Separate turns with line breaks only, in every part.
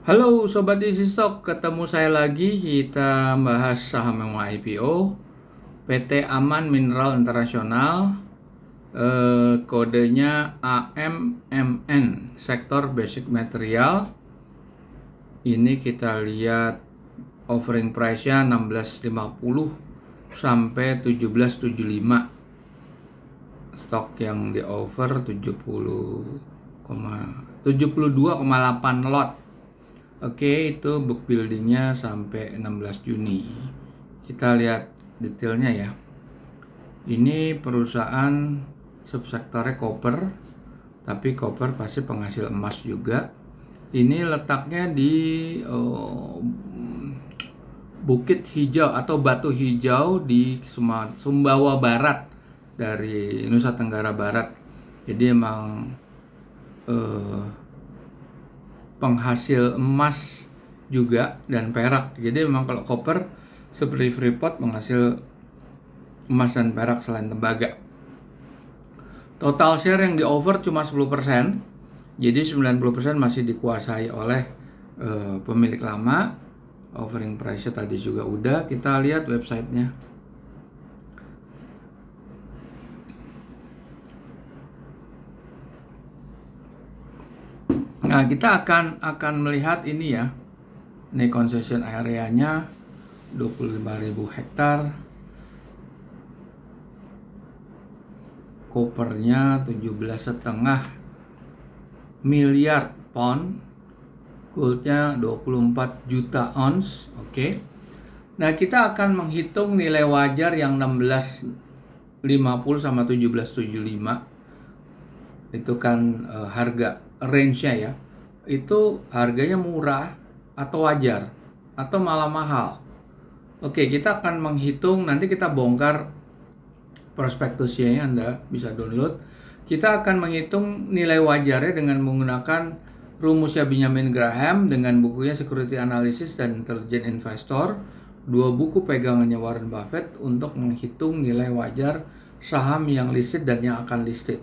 Halo Sobat Easy Stock, ketemu saya lagi. Kita bahas saham yang mau IPO PT Aman Mineral Internasional, kodenya AMMN, sektor basic material. Ini kita lihat offering price-nya 16.50 sampai 17.75. Stok yang di offer 72,8 lot. Oke, itu book buildingnya sampai 16 Juni. Kita lihat detailnya ya. Ini perusahaan subsektornya copper, tapi copper pasti penghasil emas juga. Ini letaknya di Bukit Hijau atau Batu Hijau di Sumbawa Barat dari Nusa Tenggara Barat. Jadi emang penghasil emas juga dan perak. Jadi memang kalau copper seperti Freeport penghasil emas dan perak selain tembaga. Total share yang di offer cuma 10%. Jadi 90% masih dikuasai oleh pemilik lama. Offering price-nya tadi juga udah. Kita lihat websitenya. Nah, kita akan melihat ini ya. Ini concession area-nya 25.000 hektar. Kopernya 17,5 miliar pound. Goldnya 24 juta ons. Oke. Nah, kita akan menghitung nilai wajar yang 16.50 sama 17.75. Itu kan harga range-nya ya. Itu harganya murah atau wajar atau malah mahal. Oke, kita akan menghitung, nanti kita bongkar prospektusnya ya, Anda bisa download. Kita akan menghitung nilai wajarnya dengan menggunakan rumusnya Benjamin Graham dengan bukunya Security Analysis dan Intelligent Investor, 2 buku pegangannya Warren Buffett untuk menghitung nilai wajar saham yang listed dan yang akan listed.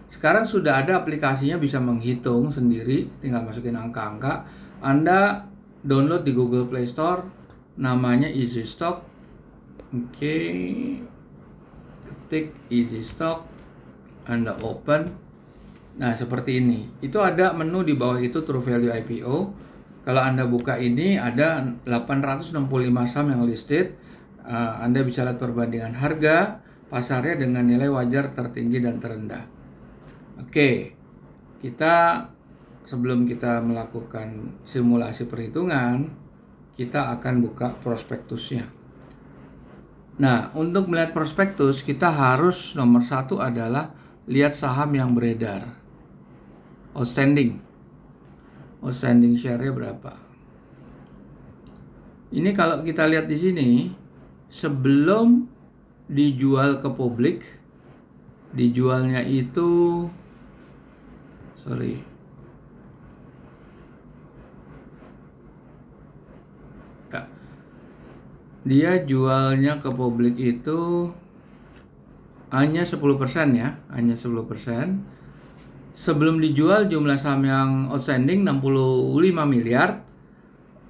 Sekarang sudah ada aplikasinya bisa menghitung sendiri, tinggal masukin angka-angka. Anda download di Google Play Store, namanya Easy Stock. Oke, ketik Easy Stock, Anda open. Nah, seperti ini. Itu ada menu di bawah itu True Value IPO. Kalau Anda buka ini ada 865 saham yang listed. Anda bisa lihat perbandingan harga pasarnya dengan nilai wajar tertinggi dan terendah. Oke, sebelum kita melakukan simulasi perhitungan, kita akan buka prospektusnya. Nah, untuk melihat prospektus, kita harus nomor 1 adalah lihat saham yang beredar. Outstanding share-nya berapa? Ini kalau kita lihat di sini, sebelum dijual ke publik, dijualnya itu dia jualnya ke publik itu hanya 10% ya, hanya 10%. Sebelum dijual jumlah saham yang outstanding 65 miliar.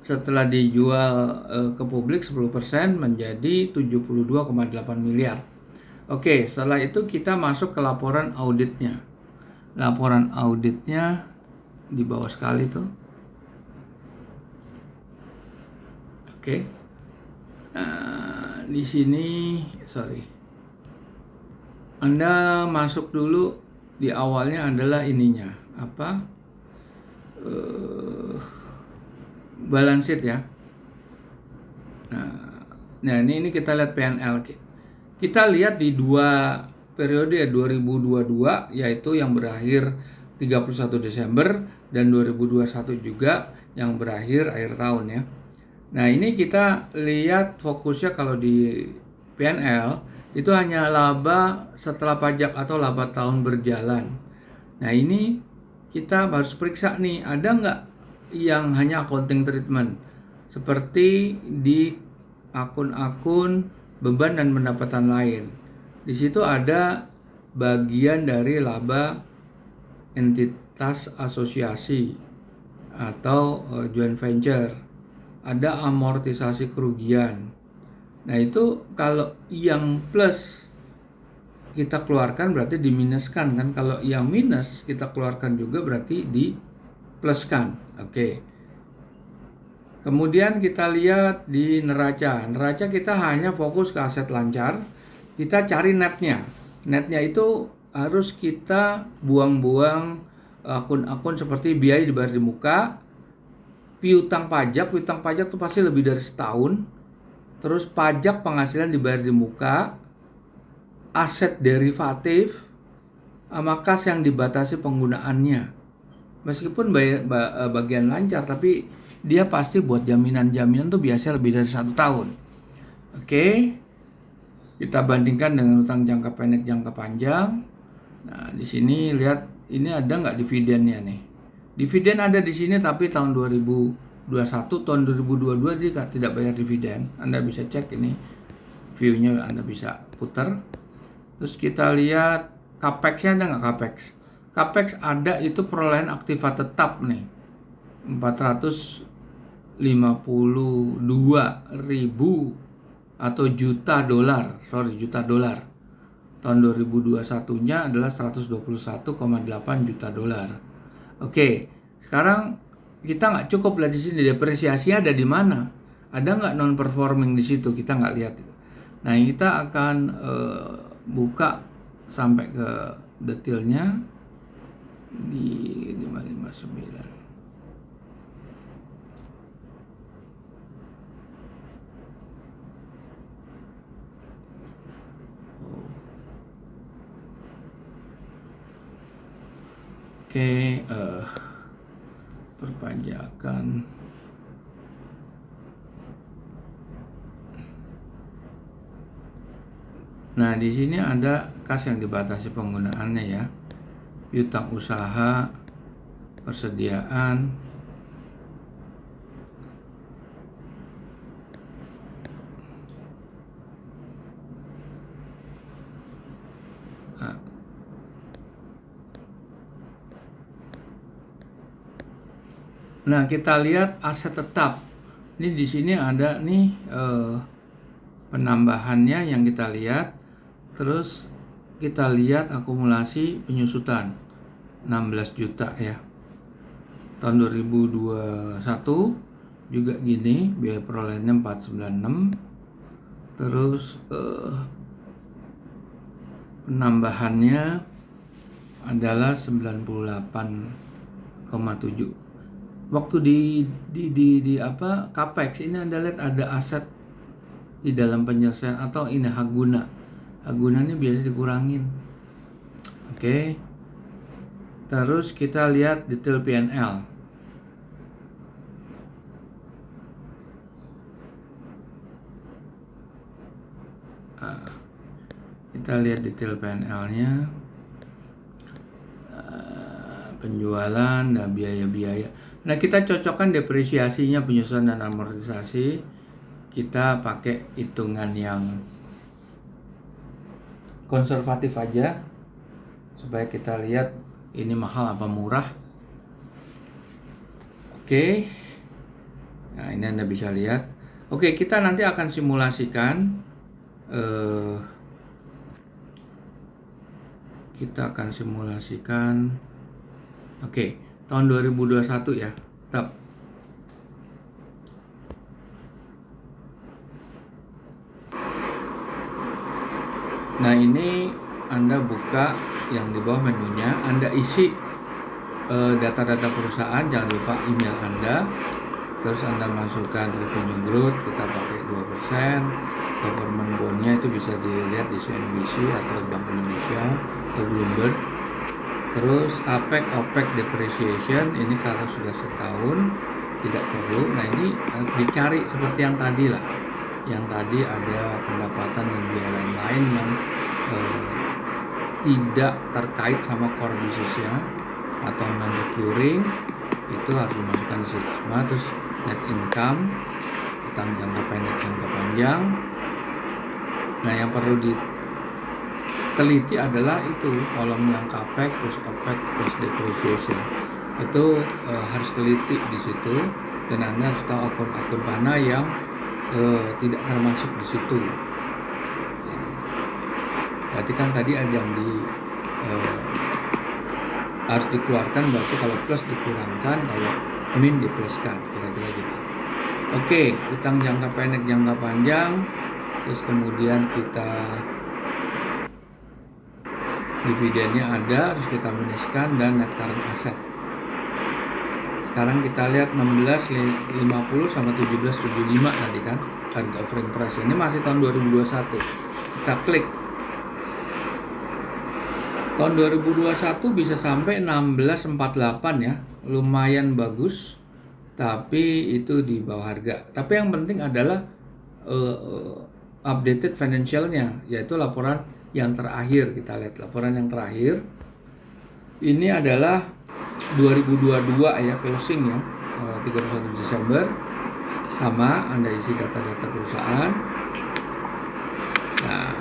Setelah dijual ke publik 10% menjadi 72,8 miliar. Oke, setelah itu kita masuk ke laporan auditnya. Laporan auditnya di bawah sekali tuh. Oke. Nah, di sini Anda masuk dulu, di awalnya adalah ininya balance sheet ya. Nah ini kita lihat P&L. Kita lihat di 2 periode 2022, yaitu yang berakhir 31 Desember dan 2021 juga yang berakhir akhir tahun ya. Nah, ini kita lihat fokusnya kalau di P&L itu hanya laba setelah pajak atau laba tahun berjalan. Nah, ini kita harus periksa nih, ada nggak yang hanya accounting treatment seperti di akun-akun beban dan pendapatan lain. Di situ ada bagian dari laba entitas asosiasi atau joint venture. Ada amortisasi kerugian. Nah, itu kalau yang plus kita keluarkan berarti diminuskan kan. Kalau yang minus kita keluarkan juga berarti dipluskan. Oke. Kemudian kita lihat di neraca. Neraca kita hanya fokus ke aset lancar. Kita cari netnya. Netnya itu harus kita buang-buang akun-akun seperti biaya dibayar di muka, piutang pajak itu pasti lebih dari setahun. Terus pajak penghasilan dibayar di muka, aset derivatif, sama kas yang dibatasi penggunaannya. Meskipun bagian lancar, tapi dia pasti buat jaminan tuh biasanya lebih dari 1 tahun. Oke, kita bandingkan dengan utang jangka pendek, jangka panjang. Nah, di sini lihat ini ada nggak dividennya nih? Dividen ada di sini, tapi tahun 2021, tahun 2022 dia tidak bayar dividen. Anda bisa cek ini view-nya, Anda bisa putar. Terus kita lihat capex-nya ada nggak capex? Capex ada, itu perolehan aktiva tetap nih 452.000 atau juta dolar. Tahun 2021-nya adalah 121,8 juta dolar. Oke, sekarang kita nggak cukup lihat di sini depresiasinya ada di mana. Ada nggak non performing di situ? Kita nggak lihat. Nah, kita akan buka sampai ke detailnya di 559. Oke, perpajakan. Nah, di sini ada kas yang dibatasi penggunaannya ya. Piutang usaha, persediaan, nah, kita lihat aset tetap. Ini di sini ada nih penambahannya yang kita lihat. Terus kita lihat akumulasi penyusutan 16 juta ya. Tahun 2021 juga gini, biaya perolehannya 496. Terus penambahannya adalah 98,7. Waktu di apa capex ini Anda lihat ada aset di dalam penyelesaian atau ini hak guna. Hak gunanya biasa dikurangin. Oke. Terus kita lihat detail P&L. Kita lihat detail P&L-nya. Penjualan dan biaya-biaya. Nah, kita cocokkan depresiasinya, penyusutan dan amortisasi. Kita pakai hitungan yang konservatif aja supaya kita lihat ini mahal apa murah. Oke. Nah, ini Anda bisa lihat. Oke, kita nanti akan simulasikan Oke, tahun 2021 ya. Tetap. Nah, ini Anda buka yang di bawah menunya, Anda isi data-data perusahaan, jangan lupa email Anda. Terus Anda masukkan revenue growth, kita pakai 2%. Government bond-nya itu bisa dilihat di CNBC atau Bank Indonesia atau Bloomberg. Terus capex, opex, depreciation ini kalau sudah setahun tidak perlu. Nah, ini dicari seperti yang tadi lah. Yang tadi ada pendapatan dan biaya lain-lain yang tidak terkait sama core business-nya atau non-recurring, itu harus dimasukkan di situ semua. Terus net income, utang jangka pendek, jangka panjang. Nah, yang perlu diteliti adalah itu kolom yang capex, plus opex, plus depreciation. Itu harus teliti di situ, dan Anda harus tahu akun-akun mana yang tidak termasuk di situ. Berarti kan tadi ada yang harus dikeluarkan, berarti kalau plus dikurangkan, kalau min dipluskan, kira-kira gitu. Oke, utang jangka pendek, jangka panjang, terus kemudian kita dividennya ada, terus kita minuskan, dan net current asset. Sekarang kita lihat 16.50 sama 17.75 tadi kan harga offering price. Ini masih tahun 2021. Kita klik. Tahun 2021 bisa sampai 16.48 ya. Lumayan bagus. Tapi itu di bawah harga. Tapi yang penting adalah updated financialnya, yaitu laporan yang terakhir. Kita lihat laporan yang terakhir. Ini adalah 2022 ya, closing ya, 31 Desember. Sama, Anda isi data-data perusahaan. Nah,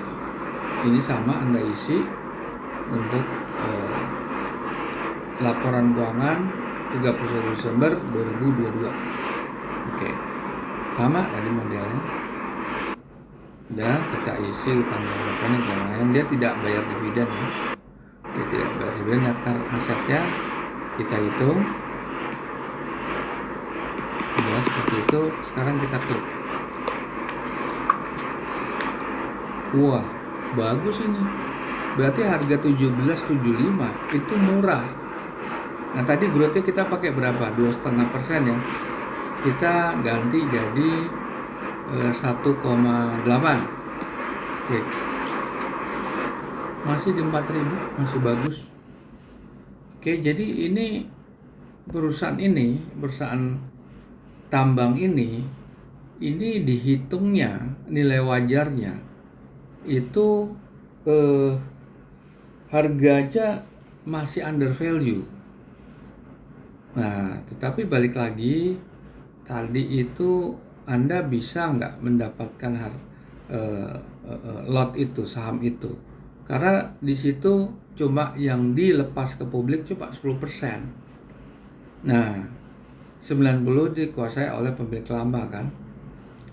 ini sama Anda isi untuk laporan keuangan 31 Desember 2022. Oke. Sama tadi modelnya. Udah, kita isi utang jangka pendek yang dia tidak bayar dividen ya. Dia tidak bayar dividen, net current asetnya kita hitung. Ya, seperti itu. Sekarang kita klik. Wah, bagus ini. Berarti harga 17.75 itu murah. Nah, tadi growth-nya kita pakai berapa? 2,5% ya. Kita ganti jadi 1,8. Oke. Masih di 4.000, masih bagus. Oke, jadi ini perusahaan tambang ini dihitungnya nilai wajarnya itu harganya masih under value. Nah, tetapi balik lagi tadi itu Anda bisa nggak mendapatkan lot itu, saham itu, karena di situ cuma yang dilepas ke publik cuma 10%. Nah, 90 dikuasai oleh pemilik lama kan.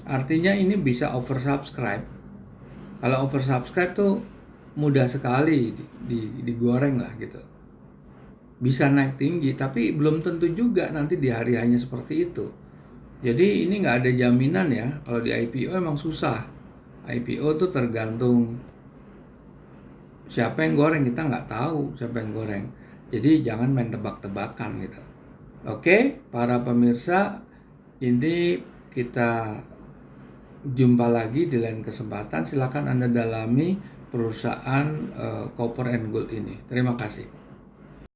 Artinya ini bisa oversubscribe. Kalau oversubscribe tuh mudah sekali digoreng lah gitu. Bisa naik tinggi, tapi belum tentu juga nanti di hari hanya seperti itu. Jadi ini nggak ada jaminan ya. Kalau di IPO emang susah. IPO tuh tergantung siapa yang goreng, kita nggak tahu siapa yang goreng. Jadi jangan main tebak-tebakan gitu. Oke, para pemirsa, ini kita jumpa lagi di lain kesempatan. Silakan Anda dalami perusahaan Copper and Gold ini. Terima kasih.